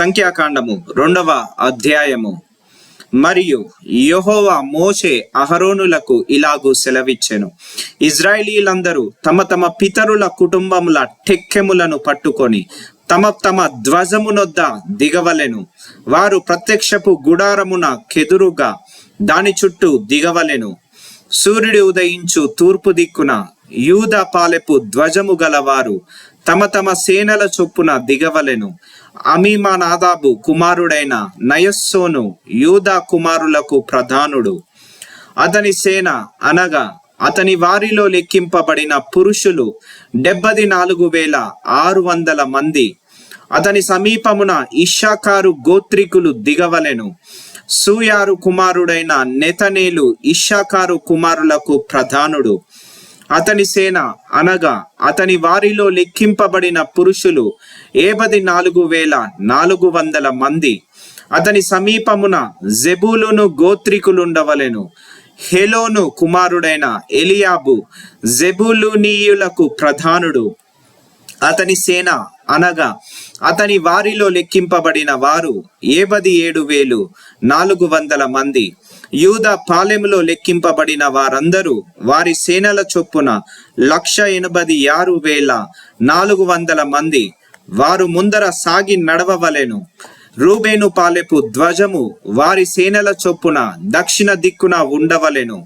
సంఖ్యాకాండము 2వ అధ్యాయము. మరియు యెహోవా మోషే అహరోనులకు ఇలాగు సెలవిచ్చెను. ఇజ్రాయేలీలందరూ తమ తమ పితరుల కుటుంబముల టెక్కెములను పట్టుకొని తమ తమ ధ్వజమునొద్ద దిగవలెను. వారు ప్రత్యక్షపు గుడారమున కెదురుగా దాని చుట్టూ దిగవలెను. సూర్యుడు ఉదయించు తూర్పు దిక్కున యూదా పాలెపు ధ్వజము గలవారు తమ తమ సేనల చొప్పున దిగవలెను. అమీనాదాబు కుమారుడైన నయస్సోను యూదా కుమారులకు ప్రధానుడు. అతని సేన అనగా అతని వారిలో లెక్కింపబడిన పురుషులు 74,600 మంది. అతని సమీపమున ఇశ్శాఖారు గోత్రికులు దిగవలెను. సూయారు కుమారుడైన నెతనేలు ఇశ్శాఖారు కుమారులకు ప్రధానుడు. అతని సేన అనగా అతని వారిలో లెక్కింపబడిన పురుషులు 74,400 మంది. అతని సమీపమున జెబూలూను గోత్రికులుండవలెను. హెలోను కుమారుడైన ఎలియాబు జెబూలూనీయులకు ప్రధానుడు. అతని సేన అనగా అతని వారిలో లెక్కింపబడిన వారు 77,400 మంది. యూదా పాలెములో లెక్కింపబడిన వారందరూ వారి సేనల చొప్పున 186,400 మంది. వారు ముందర సాగి నడవవలెను. రూబేను పాలెపు ధ్వజము వారి సేనల చొప్పున దక్షిణ దిక్కున ఉండవలెను.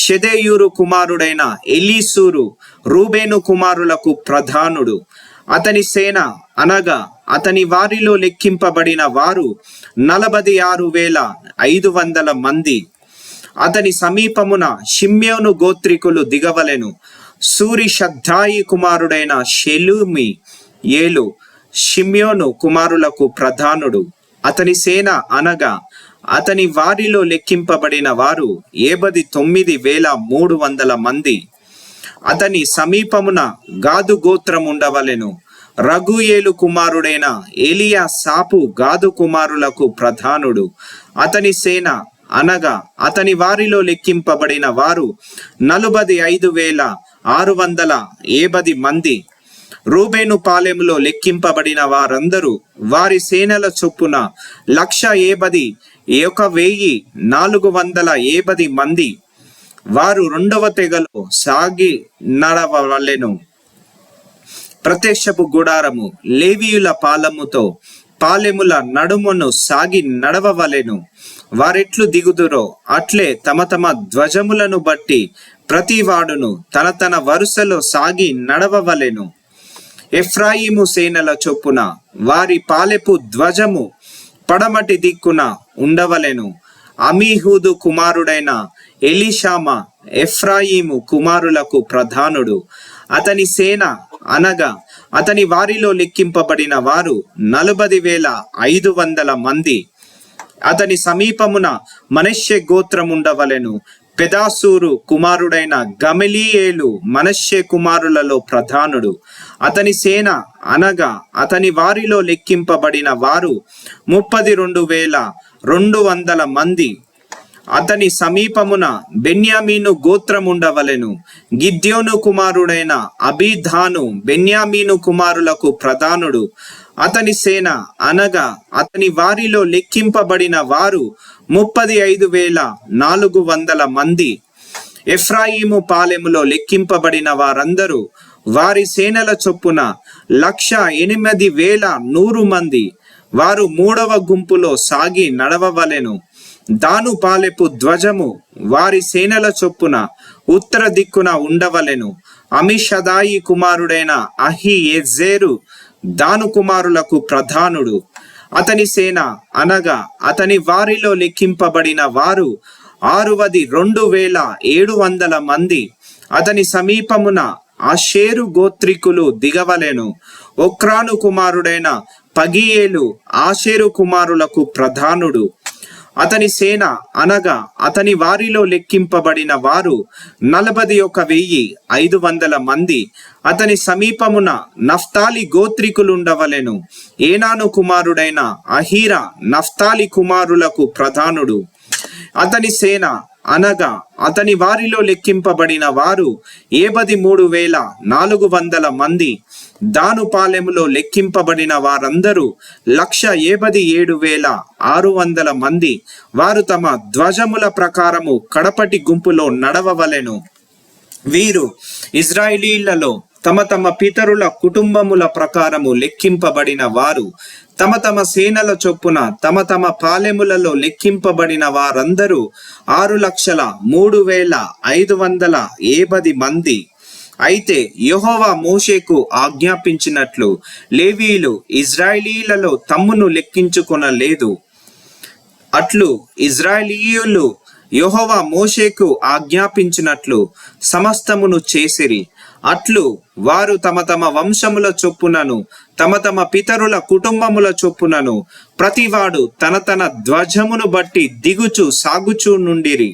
షెదేయూరు కుమారుడైన ఎలీసూరు రూబేను కుమారులకు ప్రధానుడు. అతని సేన అనగా అతని వారిలో లెక్కింపబడిన వారు 46,500 మంది. అతని సమీపమున షిమ్యోను గోత్రికులు దిగవలెను. సూరిషద్దాయి కుమారుడైన షెలుమి ఏలు షిమ్యోను కుమారులకు ప్రధానుడు. అతని సేన అనగా అతని వారిలో లెక్కింపబడిన వారు 79,300 మంది. అతని సమీపమున గాదు గోత్రం ఉండవలెను. రగుయేలు కుమారుడైన ఎలియా సాపు గాదు కుమారులకు ప్రధానుడు. అతని సేన అనగా అతని వారిలో లెక్కింపబడిన వారు 45,670 మంది. రూబేను పాలెములో లెక్కింపబడిన వారందరూ వారి సేనల చొప్పున 171,470 మంది. వారు 2వ తెగలో సాగి నడవవలెను. ప్రత్యక్షపు గుడారము లేవీయుల పాలెముతో పాలెముల నడుమును సాగి నడవవలెను. వారెట్లు దిగుదురో అట్లే తమ తమ ధ్వజములను బట్టి ప్రతివాడును తన తన వరుసలో సాగి నడవవలెను. ఎఫ్రాయిము సేనల చొప్పున వారి పాలెపు ధ్వజము పడమటి దిక్కున ఉండవలెను. అమీహూదు కుమారుడైన ఎలీషామా ఎఫ్రాయిము కుమారులకు ప్రధానుడు. అతని సేన అనగా అతని వారిలో లెక్కింపబడిన వారు 40,500 మంది. అతని సమీపమున మనష్షే గోత్రముండవలెను. పెదాసూరు కుమారుడైన గమలీయేలు మనష్షే కుమారులలో ప్రధానుడు. అతని సేన అనగా అతని వారిలో లెక్కింపబడిన వారు 32,200 మంది. అతని సమీపమున బెన్యామీను గోత్రముండవలెను. గిద్యోను కుమారుడైన అబీధాను బెన్యామీను కుమారులకు ప్రధానుడు. అతని సేన అనగా అతని వారిలో లెక్కింపబడిన వారు 35,400 మంది. ఎఫ్రాయిము పాలెములో లెక్కింపబడిన వారందరూ వారి సేనల చొప్పున 108,100 మంది. వారు 3వ గుంపులో సాగి నడవవలెను. దాను పాలెపు ధ్వజము వారి సేనల చొప్పున ఉత్తర దిక్కున ఉండవలెను. అమిషదాయి కుమారుడైన అహీయెజెరు దాను కుమారులకు ప్రధానుడు. అతని సేన అనగా అతని వారిలో లెక్కింపబడిన వారు 62,700 మంది. అతని సమీపమున ఆషేరు గోత్రికులు దిగవలెను. ఒక్రాను కుమారుడైన పగియేలు ఆషేరు కుమారులకు ప్రధానుడు. అతని సేన అనగా అతని వారిలో లెక్కింపబడిన వారు 41,500 మంది. అతని సమీపమున నఫ్తాలి గోత్రికులుండవలెను. ఏనాను కుమారుడైన అహీరా నఫ్తాలి కుమారులకు ప్రధానుడు. అతని సేన అనగా అతని వారిలో లెక్కింపబడిన వారు 73,400 మంది. దాను పాలెములో లెక్కింపబడిన వారందరూ 1,77,600 మంది. వారు తమ ధ్వజముల ప్రకారము కడపటి గుంపులో నడవవలెను. వీరు ఇజ్రాయేలీలలో తమ తమ పితరుల కుటుంబముల ప్రకారము లెక్కింపబడిన వారు. తమ తమ సేనల చొప్పున తమ తమ పాలెములలో లెక్కింపబడిన వారందరూ 6,03,580 మంది. అయితే యెహోవా మోషేకు ఆజ్ఞాపించినట్లు లేవీయులు ఇజ్రాయేలీలలో తమ్మును లెక్కించుకొనలేదు. అట్లు ఇజ్రాయేలీయులు యెహోవా మోషేకు ఆజ్ఞాపించినట్లు సమస్తమును చేసిరి. అట్లు వారు తమ తమ వంశముల చొప్పునను తమ తమ పితరుల కుటుంబముల చొప్పునను ప్రతివాడు తన తన ధ్వజమును బట్టి దిగుచు సాగుచూ నుండిరి.